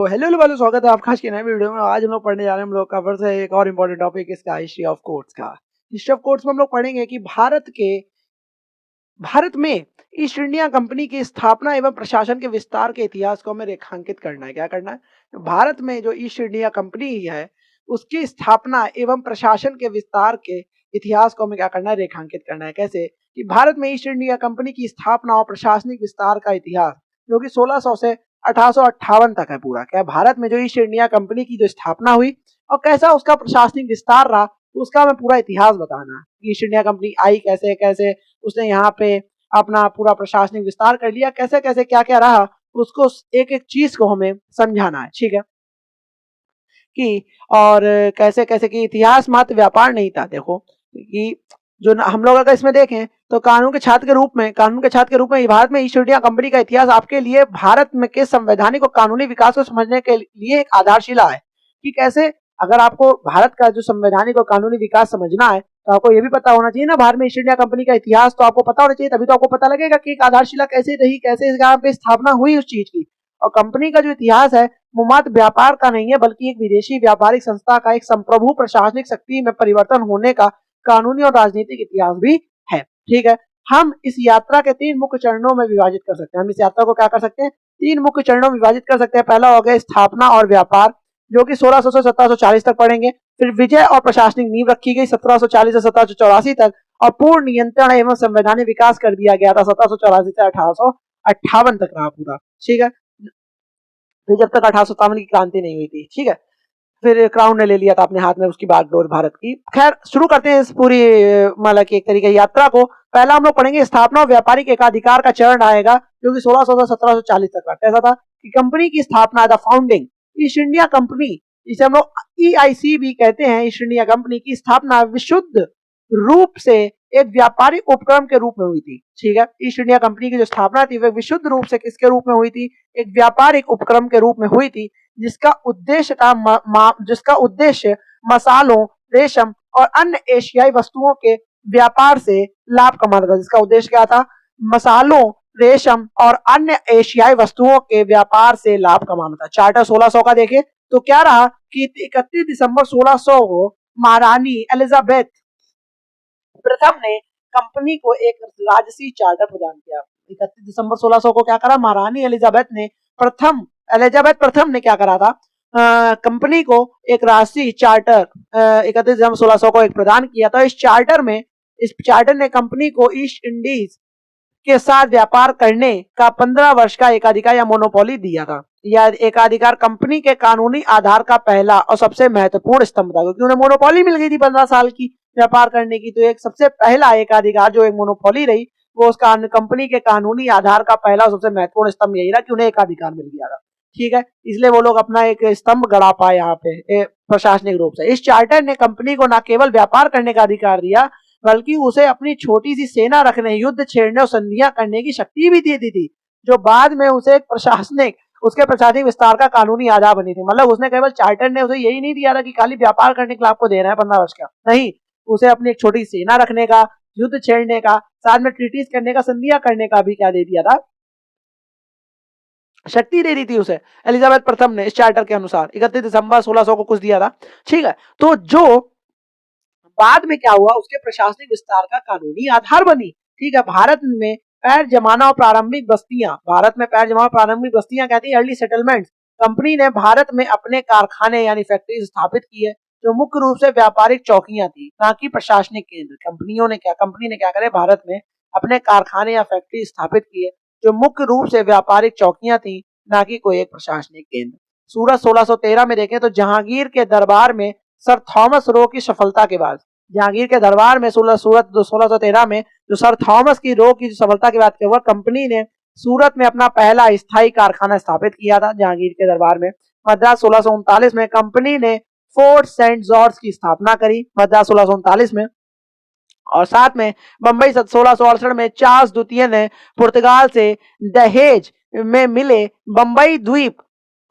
तो हेलो वालों, स्वागत है आपका आज के नए वीडियो में। आज हम लोग पढ़ने जा रहे हैं, हम लोग का फिर से एक और इम्पोर्टेंट टॉपिक इसका हिस्ट्री ऑफ कोर्ट्स का। हिस्ट्री ऑफ कोर्ट्स में हम लोग पढ़ेंगे कि भारत में ईस्ट इंडिया कंपनी की स्थापना एवं प्रशासन के विस्तार के इतिहास को हमें रेखांकित करना है। क्या करना है? भारत में जो ईस्ट इंडिया कंपनी है उसकी स्थापना एवं प्रशासन के विस्तार के इतिहास को हमें क्या करना है? रेखांकित करना है। कैसे? कि भारत में ईस्ट इंडिया कंपनी की स्थापना और प्रशासनिक विस्तार का इतिहास जो कि 1600 से 1858 तक है पूरा। क्या भारत में जो ईस्ट इंडिया कंपनी की जो स्थापना हुई और कैसा उसका प्रशासनिक विस्तार रहा, उसका हमें पूरा इतिहास बताना है। ईस्ट इंडिया कंपनी आई कैसे कैसे, उसने यहाँ पे अपना पूरा प्रशासनिक विस्तार कर लिया, कैसे कैसे क्या क्या रहा, उसको एक एक चीज को हमें समझाना है। ठीक है कि और कैसे कैसे कि इतिहास मात्र व्यापार नहीं था। देखो कि जो हम लोग अगर इसमें देखें तो कानून के छात्र के रूप में भारत में ईस्ट इंडिया कंपनी का इतिहास आपके लिए भारत में के संवैधानिक और कानूनी विकास को समझने के लिए एक आधारशिला है। कि कैसे, अगर आपको भारत का जो संवैधानिक और कानूनी विकास समझना है तो आपको ये भी पता होना चाहिए ना, भारत में ईस्ट इंडिया कंपनी का इतिहास तो आपको पता होना चाहिए, तभी तो आपको पता लगेगा कि एक आधारशिला कैसे रही, कैसे यहाँ पे स्थापना हुई उस चीज की। और कंपनी का जो इतिहास है वो मात्र व्यापार का नहीं है, बल्कि एक विदेशी व्यापारिक संस्था का एक संप्रभु प्रशासनिक शक्ति में परिवर्तन होने का कानूनी और राजनीतिक इतिहास भी है। ठीक है, हम इस यात्रा के 3 मुख्य चरणों में विभाजित कर सकते हैं। हम इस यात्रा को क्या कर सकते हैं? 3 मुख्य चरणों में विभाजित कर सकते हैं। पहला हो गया स्थापना और व्यापार, जो कि 1600 से 1740 तक पढ़ेंगे। फिर विजय और प्रशासनिक नींव रखी गई 1740 से 1784 तक, और पूर्ण नियंत्रण एवं संवैधानिक विकास कर दिया गया था 1784 से 1858 तक रहा पूरा। ठीक है, फिर जब तक 1857 की क्रांति नहीं हुई थी। ठीक है, फिर क्राउन ने ले लिया था अपने हाथ में उसकी बागडोर भारत की। खैर, शुरू करते हैं इस पूरी मतलब की एक तरीके यात्रा को। पहला हम लोग पढ़ेंगे स्थापना और व्यापारिक एकाधिकार का चरण आएगा, जो कि 1600 से 1740 तक का। कैसा था कि कंपनी की स्थापना, the founding east India company, जिसे हम लोग EIC भी कहते हैं, ईस्ट इंडिया कंपनी की स्थापना विशुद्ध रूप से एक व्यापारिक उपक्रम के रूप में हुई थी। ठीक है, ईस्ट इंडिया कंपनी की जो स्थापना थी वह विशुद्ध रूप से किसके रूप में हुई थी? एक व्यापारिक उपक्रम के रूप में हुई थी, जिसका उद्देश्य मसालों, रेशम और अन्य एशियाई वस्तुओं के व्यापार से लाभ कमाना था। जिसका उद्देश्य क्या था? मसालों, रेशम और अन्य एशियाई वस्तुओं के व्यापार से लाभ कमाना था। चार्टर 1600 का देखें तो क्या रहा कि 31 दिसंबर 1600 को महारानी एलिजाबेथ प्रथम ने कंपनी को एक राजसी चार्टर प्रदान किया। 31 दिसंबर 1600 को क्या करा? महारानी एलिजाबेथ प्रथम ने क्या करा था? कंपनी को एक राजसी चार्टर 31 दिसंबर 1600 को एक प्रदान किया था। इस चार्टर ने कंपनी को ईस्ट इंडीज के साथ व्यापार करने का 15 वर्ष का एकाधिकार या मोनोपोली दिया था। यह एकाधिकार कंपनी के कानूनी आधार का पहला और सबसे महत्वपूर्ण स्तंभ था, क्योंकि उन्हें मोनोपोली मिल गई थी 15 साल की व्यापार करने की। तो एक सबसे पहला एकाधिकार जो एक मोनोपोली रही, वो उस कंपनी के कानूनी आधार का पहला और सबसे महत्वपूर्ण स्तंभ यही रहा कि उन्हें एकाधिकार मिल गया था। ठीक है, इसलिए वो लोग अपना एक स्तंभ गड़ा पाए यहाँ पे प्रशासनिक रूप से। इस चार्टर ने कंपनी को न केवल व्यापार करने का अधिकार दिया, बल्कि उसे अपनी छोटी सी सेना रखने, युद्ध छेड़ने और संधियां करने की शक्ति भी दे दी थी, जो बाद में उसे उसके प्रशासनिक विस्तार का कानूनी आधार बनी थी। मतलब उसने केवल चार्टर ने उसे यही नहीं दिया था कि खाली व्यापार करने के लिए आपको देना है 15 वर्ष का, नहीं, उसे अपनी एक छोटी सेना रखने का, युद्ध छेड़ने का, साथ में ट्रीटीज करने का, संधियां करने का भी क्या दे दिया था? शक्ति दे दी थी उसे एलिजाबेथ प्रथम ने। इस चार्टर के अनुसार 31 दिसंबर 1600 को कुछ दिया था। ठीक है, तो जो बाद में क्या हुआ, उसके प्रशासनिक विस्तार का कानूनी आधार बनी। ठीक है, भारत में पैर जमाना और प्रारंभिक बस्तियां कहती है अर्ली सेटलमेंट। कंपनी ने भारत में अपने कारखाने यानी फैक्ट्री स्थापित किए, जो मुख्य रूप से व्यापारिक चौकियां थी, ना कि प्रशासनिक केंद्र। कंपनी ने क्या करे, भारत में अपने कारखाने या फैक्ट्री स्थापित किए, जो मुख्य रूप से व्यापारिक चौकियां थी, ना कि कोई एक प्रशासनिक केंद्र। सूरत 1613 में देखें तो जहांगीर के दरबार में सर थॉमस रो की सफलता के बाद, जहांगीर के दरबार में सूरत 1613 में जो सर थॉमस की रो की सफलता के बाद क्या हुआ, कंपनी ने सूरत में अपना पहला स्थायी कारखाना स्थापित किया था जहांगीर के दरबार में। मद्रास 1639 में कंपनी ने फोर्ट सेंट जॉर्ज की स्थापना करी, मद्रास 1639 में। और साथ में बंबई 1668 में चार्ल्स द्वितीय ने पुर्तगाल से दहेज में मिले बंबई द्वीप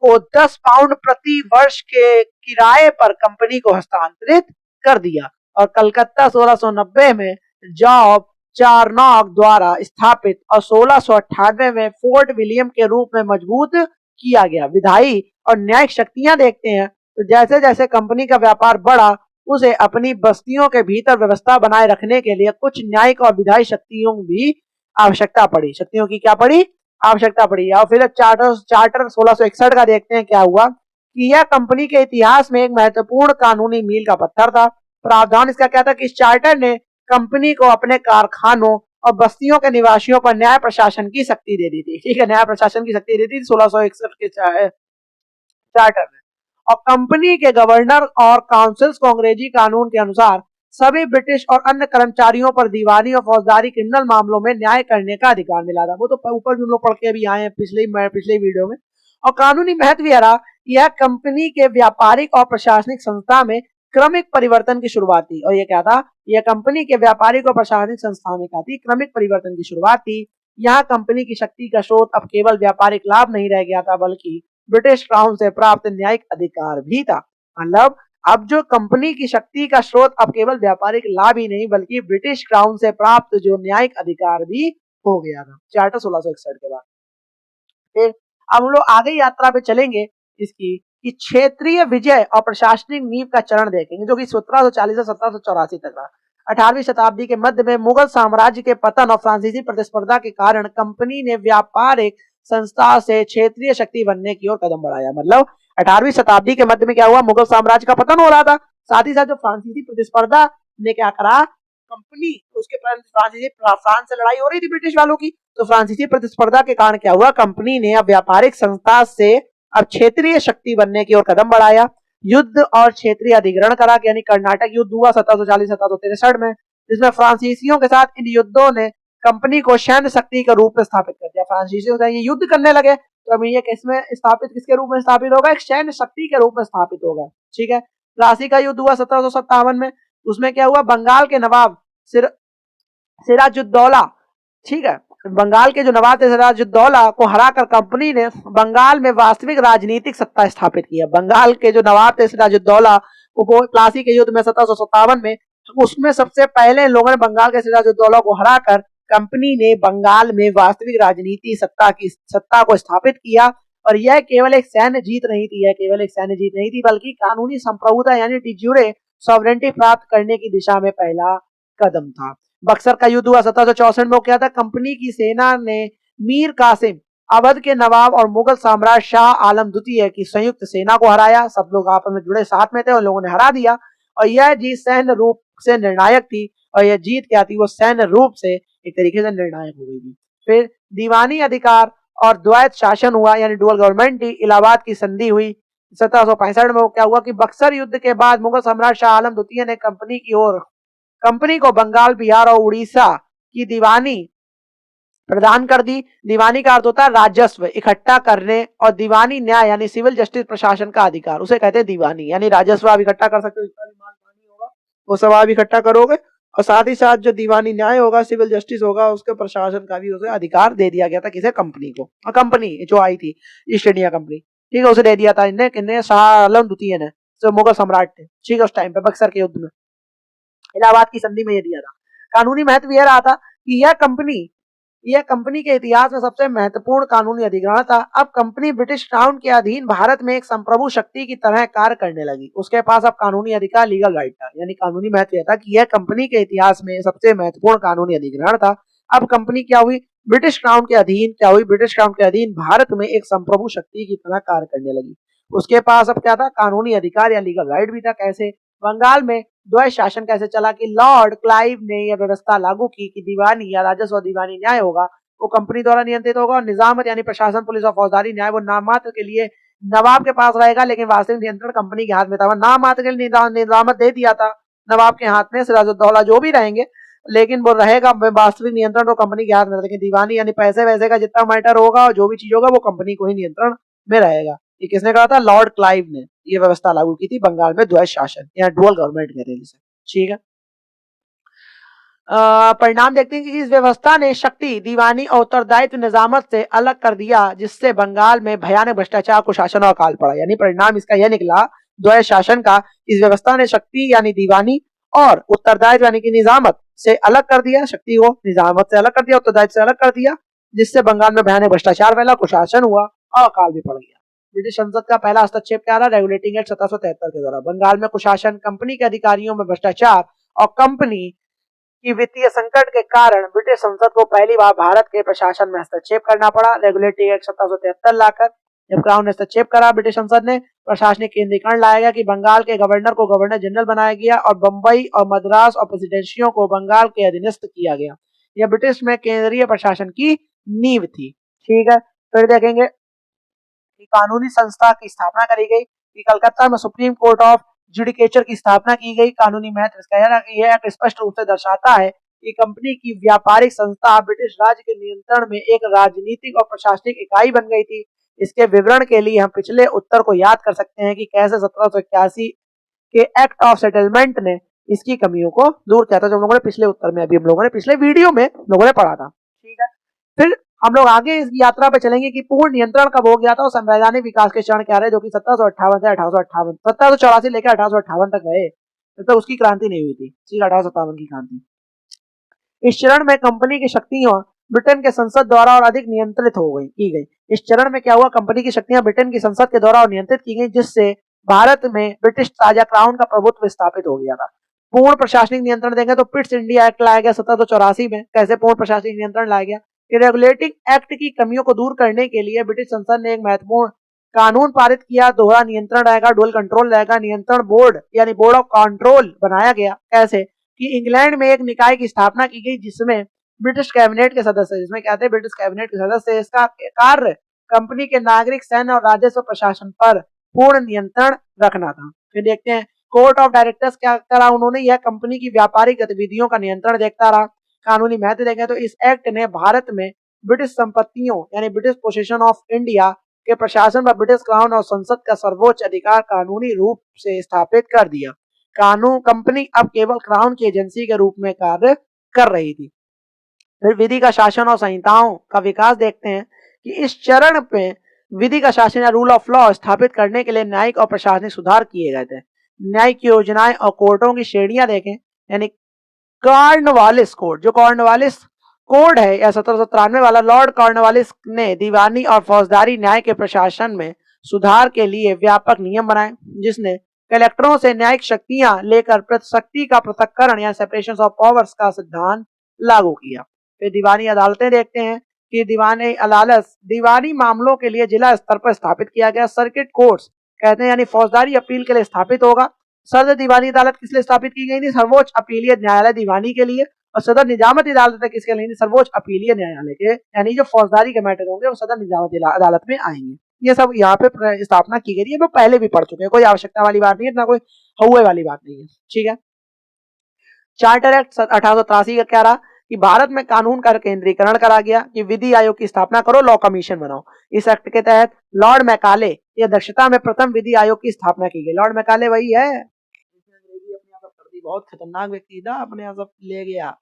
को 10 पाउंड प्रति वर्ष के किराए पर कंपनी को हस्तांतरित कर दिया। और कलकत्ता 1690 में जॉब चार्नॉक द्वारा स्थापित और 1698 में फोर्ट विलियम के रूप में मजबूत किया गया। विधायी और न्यायिक शक्तियां देखते हैं तो जैसे जैसे कंपनी का व्यापार बढ़ा, उसे अपनी बस्तियों के भीतर व्यवस्था बनाए रखने के लिए कुछ न्यायिक और विधायी शक्तियों की आवश्यकता पड़ी। शक्तियों की क्या पड़ी? आवश्यकता पड़ी। और फिर चार्टर 1661 का देखते हैं क्या हुआ कि यह कंपनी के इतिहास में एक महत्वपूर्ण कानूनी मील का पत्थर था। प्रावधान इसका क्या था कि इस चार्टर ने कंपनी को अपने कारखानों और बस्तियों के निवासियों पर न्याय प्रशासन की शक्ति दे दी थी। ठीक है, न्याय प्रशासन की शक्ति दे दी थी 1661 के चार्टर में। और कंपनी के गवर्नर और काउंसिल्स को अंग्रेजी कानून के अनुसार सभी ब्रिटिश और अन्य कर्मचारियों पर दीवानी और फौजदारी क्रिमिनल मामलों में न्याय करने का अधिकार मिला था। वो तो ऊपर भी हम लोग पढ़ के अभी आए हैं पिछले वीडियो में। और कानूनी महत्व यह रहा, यह कंपनी के व्यापारिक और प्रशासनिक संस्था में क्रमिक परिवर्तन की शुरुआत थी। और ये क्या था? यह कंपनी के व्यापारिक और प्रशासनिक संस्था में क्या थी? क्रमिक परिवर्तन की शुरुआत थी। यहाँ कंपनी की शक्ति का स्रोत अब केवल व्यापारिक लाभ नहीं रह गया था, बल्कि ब्रिटिश क्राउन से प्राप्त न्यायिक अधिकार भी था। मतलब अब जो कंपनी की शक्ति का स्रोत अब केवल व्यापारिक लाभ ही नहीं, बल्कि ब्रिटिश क्राउन से प्राप्त जो न्यायिक अधिकार भी हो गया था चार्टर 1661 के बाद। फिर अब हम लोग आगे यात्रा पे चलेंगे इसकी कि क्षेत्रीय विजय और प्रशासनिक नींव का चरण देखेंगे, जो कि 1740 से 1784 तक रहा। 18वीं शताब्दी के मध्य में मुगल साम्राज्य के पतन और फ्रांसीसी प्रतिस्पर्धा के कारण कंपनी ने व्यापारिक संस्था से क्षेत्रीय शक्ति बनने की ओर कदम बढ़ाया। मतलब 18वीं शताब्दी के मध्य में क्या हुआ? मुगल साम्राज्य का पतन हो रहा था, साथ ही साथ जो फ्रांसीसी प्रतिस्पर्धा ने क्या करा, कंपनी उसके फ्रांस से लड़ाई हो रही थी ब्रिटिश वालों की, तो फ्रांसीसी प्रतिस्पर्धा के कारण क्या हुआ? कंपनी ने अब व्यापारिक संस्था से अब क्षेत्रीय शक्ति बनने की ओर कदम बढ़ाया। युद्ध और क्षेत्रीय अधिग्रहण करा, यानी कर्नाटक युद्ध हुआ 1740-1763 में, जिसमें फ्रांसीसियों के साथ इन युद्धों ने कंपनी को सैन्य शक्ति के रूप में स्थापित कर दिया। फ्रांसीसियों से ये युद्ध करने लगे तो अभी ये किसके रूप में स्थापित होगा? एक सैन्य शक्ति के रूप में स्थापित होगा। ठीक है, प्लासी का युद्ध हुआ 1757 में, उसमें क्या हुआ? बंगाल के नवाब सिराजुद्दौला, ठीक है, बंगाल के जो नवाब थे सिराजुद्दौला को हराकर कंपनी ने बंगाल में वास्तविक राजनीतिक सत्ता स्थापित किया। बंगाल के जो नवाब थे सिराजुद्दौला को प्लासी के युद्ध में 1757 में, उसमें सबसे पहले लोगों ने बंगाल के सिराजुद्दौला को हराकर कंपनी ने बंगाल में वास्तविक राजनीति सत्ता को स्थापित किया। और यह केवल एक सैन्य जीत नहीं थी, बल्कि कानूनी संप्रभुता यानी डिज्यूरे सॉवरेंटी प्राप्त करने की दिशा में पहला कदम था। बक्सर का युद्ध हुआ 1764 में, क्या था? कंपनी की सेना ने मीर कासिम अवध के नवाब और मुगल सम्राट शाह आलम द्वितीय की संयुक्त सेना को हराया। सब लोग आपस में जुड़े साथ में थे और लोगों ने हरा दिया। और यह जीत सैन्य रूप से निर्णायक थी। और यह जीत क्या थी? वो सैन्य रूप से एक तरीके से निर्णायक हो गई थी। फिर दीवानी अधिकार और द्वैत शासन हुआ, यानी डुअल गवर्नमेंट थी। इलाहाबाद की संधि हुई 1765 में। क्या हुआ कि बक्सर युद्ध के बाद मुगल सम्राट शाह आलम द्वितीय ने कंपनी को बंगाल, बिहार और उड़ीसा की दीवानी प्रदान कर दी। दीवानी का अर्थ होता है राजस्व इकट्ठा करने, और दीवानी न्याय यानी सिविल जस्टिस प्रशासन का अधिकार, उसे कहते हैं दीवानी। यानी राजस्व आप इकट्ठा कर सकते हो, जितना भी माल पानी होगा वो सब आप इकट्ठा करोगे, और साथ ही साथ जो दीवानी न्याय होगा, सिविल जस्टिस होगा, उसके प्रशासन का भी उसे अधिकार दे दिया गया था। किसे? कंपनी को। और कंपनी जो आई थी ईस्ट इंडिया कंपनी, ठीक है, उसे दे दिया था इन्हें शाह आलम द्वितीय ने, जो मुगल सम्राट थे, ठीक है, उस टाइम पे बक्सर के युद्ध में, इलाहाबाद की संधि में ये दिया था। कानूनी महत्व यह रहा था कि यह कंपनी के इतिहास में सबसे महत्वपूर्ण कानूनी अधिग्रहण था। अब कंपनी ब्रिटिश क्राउन के अधीन भारत में एक संप्रभु शक्ति की तरह कार्य करने लगी। उसके पास अब कानूनी अधिकार, लीगल राइट था। यानी कानूनी महत्व यह था कि यह कंपनी के इतिहास में सबसे महत्वपूर्ण कानूनी अधिग्रहण था। अब कंपनी क्या हुई? ब्रिटिश क्राउन के अधीन भारत में एक संप्रभु शक्ति की तरह कार्य करने लगी। उसके पास अब क्या था? कानूनी अधिकार या लीगल राइट भी था। कैसे? बंगाल में द्वैत शासन कैसे चला कि लॉर्ड क्लाइव ने यह व्यवस्था लागू की कि दीवानी या राजस्व दीवानी न्याय होगा वो कंपनी द्वारा नियंत्रित होगा, और निजामत यानी प्रशासन, पुलिस और फौजदारी न्याय वो नाममात्र के लिए नवाब के पास रहेगा, लेकिन वास्तविक नियंत्रण कंपनी के हाथ में था। नाममात्र के लिए निजामत दे दिया था नवाब के हाथ में, सिराजुद्दौला जो भी रहेंगे, लेकिन वो रहेगा वास्तविक नियंत्रण तो कंपनी के हाथ में। लेकिन दीवानी यानी पैसे वैसे का जितना मैटर होगा और जो भी चीज होगा वो कंपनी को ही नियंत्रण में रहेगा। ये किसने कहा था? लॉर्ड क्लाइव ने ये व्यवस्था लागू की थी बंगाल में द्वैत शासन या डुअल गवर्नमेंट कहते हैं जिसे, ठीक है। परिणाम देखते हैं कि इस व्यवस्था ने शक्ति, दीवानी और उत्तरदायित्व निजामत से अलग कर दिया, जिससे बंगाल में भयानक भ्रष्टाचार, कुशासन और अकाल पड़ा। यानी परिणाम इसका यह निकला द्वैत शासन का, इस व्यवस्था ने शक्ति यानी दीवानी और उत्तरदायित्व यानी कि निजामत से अलग कर दिया, शक्ति को निजामत से अलग कर दिया, उत्तरदायित्व से अलग कर दिया, जिससे बंगाल में भयानक भ्रष्टाचार फैला, कुशासन हुआ अकाल भी पड़ गया। ब्रिटिश संसद का पहला हस्तक्षेप क्या रहा? रेगुलेटिंग एक्ट 1773 के द्वारा बंगाल में कुशासन, कंपनी के अधिकारियों में भ्रष्टाचार और कंपनी की वित्तीय संकट के कारण ब्रिटिश संसद को पहली बार भारत के प्रशासन में हस्तक्षेप करना पड़ा। रेगुलेटिंग एक्ट 1773 लाकर जब क्राउन ने हस्तक्षेप करा, ब्रिटिश संसद ने प्रशासनिक केंद्रीकरण लाया गया कि बंगाल के गवर्नर को गवर्नर जनरल बनाया गया और बंबई और मद्रास और प्रेसिडेंसियों को बंगाल के अधीनस्थ किया गया। यह ब्रिटिश में केंद्रीय प्रशासन की नींव थी। ठीक है, फिर देखेंगे कि कानूनी संस्था की स्थापना करी गई कि कलकत्ता में सुप्रीम कोर्ट ऑफ जुडिकेचर की स्थापना की गई। कानूनी महत्व इसका यह स्पष्ट रूप से दर्शाता है कि कंपनी की व्यापारिक संस्था ब्रिटिश राज के नियंत्रण में एक राजनीतिक और प्रशासनिक इकाई बन गई थी। इसके विवरण के लिए हम पिछले उत्तर को याद कर सकते हैं कि कैसे 1781 के एक्ट ऑफ सेटलमेंट ने इसकी कमियों को दूर किया था, जो हम लोगों ने पिछले उत्तर में, अभी हम लोगों ने पिछले वीडियो में लोगों ने पढ़ा था। ठीक है, फिर हम लोग आगे इस यात्रा पे चलेंगे कि पूर्ण नियंत्रण कब हो गया था और संवैधानिक विकास के चरण क्या रहे, जो कि 1758 से 1858, 1784 लेकर 1858 तक रहे, तब तक उसकी क्रांति नहीं हुई थी। ठीक, 1857 की क्रांति। इस चरण में कंपनी की शक्तियां ब्रिटेन के संसद द्वारा और अधिक नियंत्रित हो गई की गई। इस चरण में क्या हुआ? कंपनी की शक्तियां ब्रिटेन की संसद के द्वारा और नियंत्रित की गई, जिससे भारत में ब्रिटिश ताजा क्राउन का प्रभुत्व स्थापित हो गया था। पूर्ण प्रशासनिक नियंत्रण देंगे तो पिट्स इंडिया एक्ट लाया गया 1784 में। कैसे पूर्ण प्रशासनिक नियंत्रण लाया गया? रेगुलेटिंग एक्ट की कमियों को दूर करने के लिए ब्रिटिश संसद ने एक महत्वपूर्ण कानून पारित किया। दोहरा नियंत्रण रहेगा, डुअल कंट्रोल रहेगा। नियंत्रण बोर्ड यानी बोर्ड ऑफ कंट्रोल बनाया गया। कैसे कि इंग्लैंड में एक निकाय की स्थापना की गई जिसमें ब्रिटिश कैबिनेट के सदस्य, जिसमें कहते हैं ब्रिटिश कैबिनेट के सदस्य, इसका कार्य कंपनी के नागरिक, सैन्य और राजस्व प्रशासन पर पूर्ण नियंत्रण रखना था। फिर देखते हैं कोर्ट ऑफ डायरेक्टर्स क्या करा उन्होंने? यह कंपनी की व्यापारिक गतिविधियों का नियंत्रण देखता रहा। कानूनी महत्व देखें तो इस एक्ट ने भारत में ब्रिटिश संपत्तियों यानी ब्रिटिश पोजीशन ऑफ इंडिया के प्रशासन पर ब्रिटिश क्राउन और संसद का सर्वोच्च अधिकार कानूनी रूप से स्थापित कर दिया। कानून कंपनी अब केवल क्राउन की एजेंसी के रूप में कार्य कर रही थी। फिर विधि का शासन और संहिताओं का विकास देखते हैं कि इस चरण पे विधि का शासन या रूल ऑफ लॉ स्थापित करने के लिए न्यायिक और प्रशासनिक सुधार किए गए थे। न्यायिक योजनाएं और कोर्टों की श्रेणियां देखें, यानी कॉर्नवालिस कोड, जो कॉर्नवालिस कोड है या 1793 वाला, लॉर्ड कॉर्नवालिस ने दीवानी और फौजदारी न्याय के प्रशासन में सुधार के लिए व्यापक नियम बनाए, जिसने कलेक्टरों से न्यायिक शक्तियां लेकर शक्ति का पृथक्करण या सेपरेशन ऑफ पावर्स का सिद्धांत लागू किया। फिर दीवानी अदालतें देखते हैं कि दीवानी मामलों के लिए जिला स्तर पर स्थापित किया गया। सर्किट कोर्ट्स कहते हैं यानी फौजदारी अपील के लिए स्थापित होगा। सदर दीवानी अदालत किस लिए स्थापित की गई थी? सर्वोच्च अपीलीय न्यायालय दीवानी के लिए। और सदर निजामती अदालत किसके लिए? सर्वोच्च अपीलीय न्यायालय के, यानी जो फौजदारी के मैटर होंगे वो सदर निजामती अदालत में आएंगे। ये सब यहाँ पे स्थापना की गई है, वो पहले भी पढ़ चुके हैं, कोई आवश्यकता वाली बात नहीं है, ना कोई हुए वाली बात नहीं है। ठीक है, चार्टर एक्ट 1883 का क्या रहा कि भारत में कानून का केंद्रीकरण करा गया कि विधि आयोग की स्थापना करो, लॉ कमीशन बनाओ। इस एक्ट के तहत लॉर्ड मैकाले की अध्यक्षता में प्रथम विधि आयोग की स्थापना की गई। लॉर्ड मैकाले वही है, बहुत खतरनाक व्यक्ति था, अपने यहाँ सब ले गया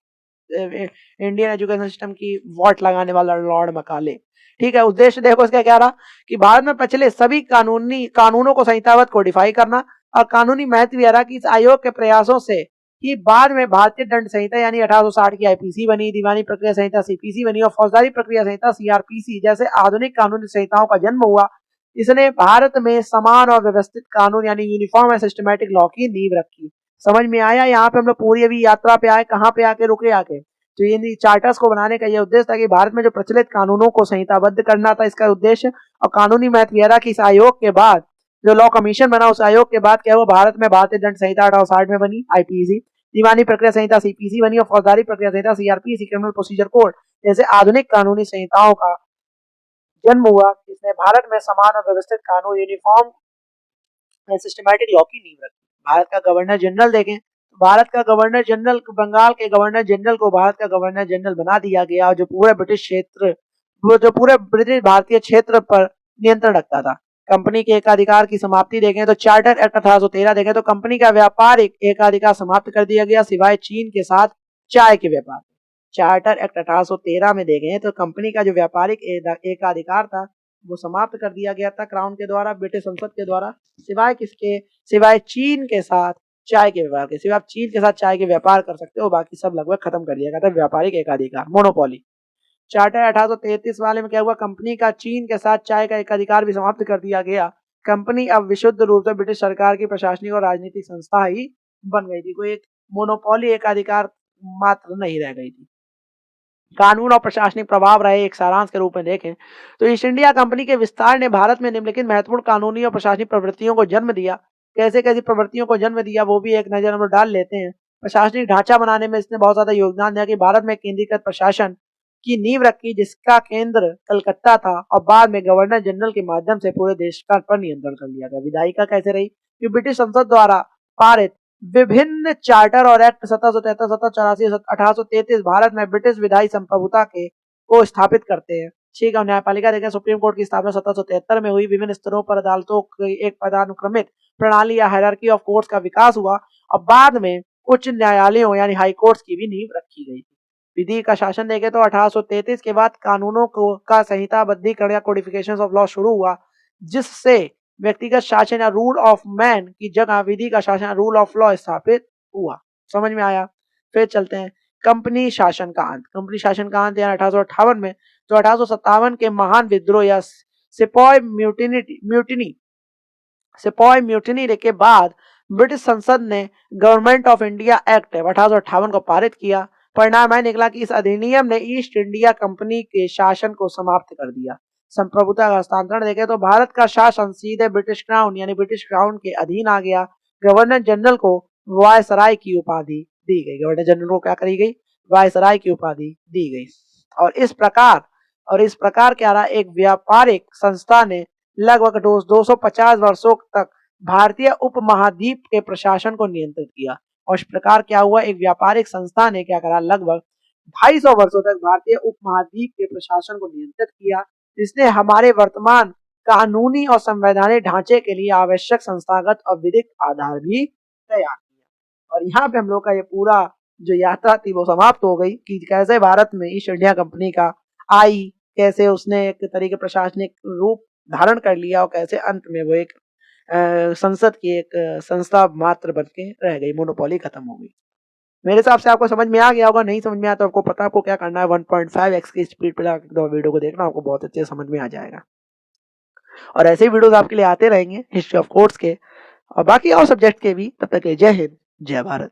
इंडियन एजुकेशन सिस्टम की वॉट लगाने वाला लॉर्ड मैकाले। ठीक है, उद्देश्य देखो इसका क्या रहा कि भारत में प्रचलित सभी कानूनों को संहिताबद्ध कोडिफाई करना। और कानूनी महत्व यह रहा कि इस आयोग के प्रयासों से कि बाद में भारतीय दंड संहिता यानी 1860 की आईपीसी बनी, दीवानी प्रक्रिया संहिता सीपीसी बनी और फौजदारी प्रक्रिया संहिता सीआरपीसी जैसे आधुनिक कानूनी संहिताओं का जन्म हुआ। इसने भारत में समान और व्यवस्थित कानून यानी यूनिफॉर्म एंड सिस्टमैटिक लॉ की नींव रखी। समझ में आया? यहाँ पे हम लोग पूरी अभी यात्रा पे आए, कहाँ पे आके रुके आके, तो ये चार्टर्स को बनाने का यह उद्देश्य था कि भारत में जो प्रचलित कानूनों को संहिताबद्ध करना था, इसका उद्देश्य। और कानूनी महत्व यह रहा कि इस आयोग के बाद जो लॉ कमीशन बना, उस आयोग के बाद क्या हुआ, भारत में भारतीय दंड संहिता 1860 में बनी आईपीसी, दीवानी प्रक्रिया संहिता सीपीसी बनी और फौजदारी प्रक्रिया संहिता सीआरपीसी क्रिमिनल प्रोसीजर कोड जैसे आधुनिक कानूनी संहिताओं का जन्म हुआ। इसने भारत में समान और व्यवस्थित कानून यूनिफॉर्म सिस्टमैटिक लॉ की नींव रखी। भारत का गवर्नर जनरल देखें, भारत का गवर्नर जनरल, बंगाल के गवर्नर जनरल को भारत का गवर्नर जनरल बना दिया गया, जो पूरे ब्रिटिश भारतीय क्षेत्र पर नियंत्रण रखता था। कंपनी के एकाधिकार की समाप्ति देखें तो चार्टर एक्ट 1813 देखें तो कंपनी का व्यापारिक एकाधिकार समाप्त कर दिया गया सिवाय चीन के साथ चाय के व्यापार। चार्टर एक्ट 1813 में देखें तो कंपनी का जो व्यापारिक एकाधिकार था वो समाप्त कर दिया गया था क्राउन के द्वारा, ब्रिटिश संसद के द्वारा, सिवाय किसके? सिवाय चीन के साथ चाय के व्यापार के। सिर्फ आप चीन के साथ चाय के व्यापार कर सकते हो, बाकी सब लगभग खत्म कर दिया गया था व्यापारिक एकाधिकार, मोनोपोली। चार्टर 1833 वाले में क्या हुआ, कंपनी का चीन के साथ चाय का एक अधिकार भी समाप्त कर दिया गया। कंपनी अब विशुद्ध रूप से ब्रिटिश सरकार की प्रशासनिक और राजनीतिक संस्था ही बन गई थी, कोई एक मोनोपोली एक अधिकार मात्र नहीं रह गई थी। कानून और प्रशासनिक प्रभाव रहे, एक सारांश के रूप में देखें तो ईस्ट इंडिया कंपनी के विस्तार ने भारत में निम्नलिखित महत्वपूर्ण कानूनी और प्रशासनिक प्रवृत्तियों को जन्म दिया। कैसे कैसी प्रवृत्तियों को जन्म दिया वो भी एक नजर हम डाल लेते हैं। प्रशासनिक ढांचा बनाने में इसने बहुत ज्यादा योगदान दिया कि भारत में केंद्रीकृत प्रशासन की नींव रखी, जिसका केंद्र कलकत्ता था, और बाद में गवर्नर जनरल के माध्यम से पूरे देश पर नियंत्रण कर लिया गया। विधायिका कैसे रही कि ब्रिटिश संसद द्वारा पारित विभिन्न चार्टर और एक्ट 1773, 1784, 1833 भारत में ब्रिटिश विधायी संप्रभुता के को स्थापित करते हैं। ठीक है, न्यायपालिका देखें, सुप्रीम कोर्ट की स्थापना 1773 में हुई। विभिन्न स्तरों पर अदालतों की एक पदानुक्रमित प्रणाली या हायरार्की ऑफ कोर्ट्स का विकास हुआ और बाद में उच्च न्यायालयों यानी हाई कोर्ट्स की भी नींव रखी गई। विधि का शासन देखें तो 1833 के बाद कानूनों को का संहिताबद्धीकरण या कोडिफिकेशन ऑफ लॉ शुरू हुआ, जिससे व्यक्तिगत शासन या रूल ऑफ मैन की जगह विधि का शासन रूल ऑफ लॉ स्थापित हुआ। समझ में आया। फिर चलते हैं कंपनी शासन का अंत। कंपनी शासन का अंत यानी 1858 में, तो 1857 के महान विद्रोह या सिपॉय म्यूटिनी के बाद ब्रिटिश संसद ने गवर्नमेंट ऑफ इंडिया एक्ट 1858 को पारित किया। परिणाम यह निकला कि इस अधिनियम ने ईस्ट इंडिया कंपनी के शासन को समाप्त कर दिया। संप्रभुता का हस्तांतरण देखें तो भारत का शासन सीधे ब्रिटिश क्राउन यानी ब्रिटिश क्राउन के अधीन आ गया। गवर्नर जनरल को वायसराय की उपाधि दी गई। गवर्नर जनरल को क्या करी गई, वायसराय की उपाधि दी गई। और इस प्रकार क्या रहा, एक व्यापारिक संस्था ने लगभग 250 वर्षों तक भारतीय उपमहाद्वीप के प्रशासन को नियंत्रित किया। और इस प्रकार क्या हुआ, एक व्यापारिक संस्था ने क्या करा, लगभग 250 वर्षों तक भारतीय उपमहाद्वीप के प्रशासन को नियंत्रित किया, जिसने हमारे वर्तमान कानूनी और संवैधानिक ढांचे के लिए आवश्यक संस्थागत और विधिक आधार भी तैयार किया। और यहाँ पे हम लोग का ये पूरा जो यात्रा थी वो समाप्त हो गई कि कैसे भारत में ईस्ट इंडिया कंपनी का आई, कैसे उसने एक तरीके प्रशासनिक रूप धारण कर लिया और कैसे अंत में वो एक संसद की एक संस्था मात्र बन के रह गई, मोनोपोली खत्म हो गई। मेरे हिसाब से आपको समझ में आ गया होगा। नहीं समझ में आया तो आपको पता आपको क्या करना है, 1.5x की स्पीड पे वीडियो को देखना, आपको बहुत अच्छे समझ में आ जाएगा। और ऐसे ही वीडियोस आपके लिए आते रहेंगे हिस्ट्री ऑफ कोर्ट्स के और बाकी और सब्जेक्ट के भी। तब तक जय हिंद, जय भारत।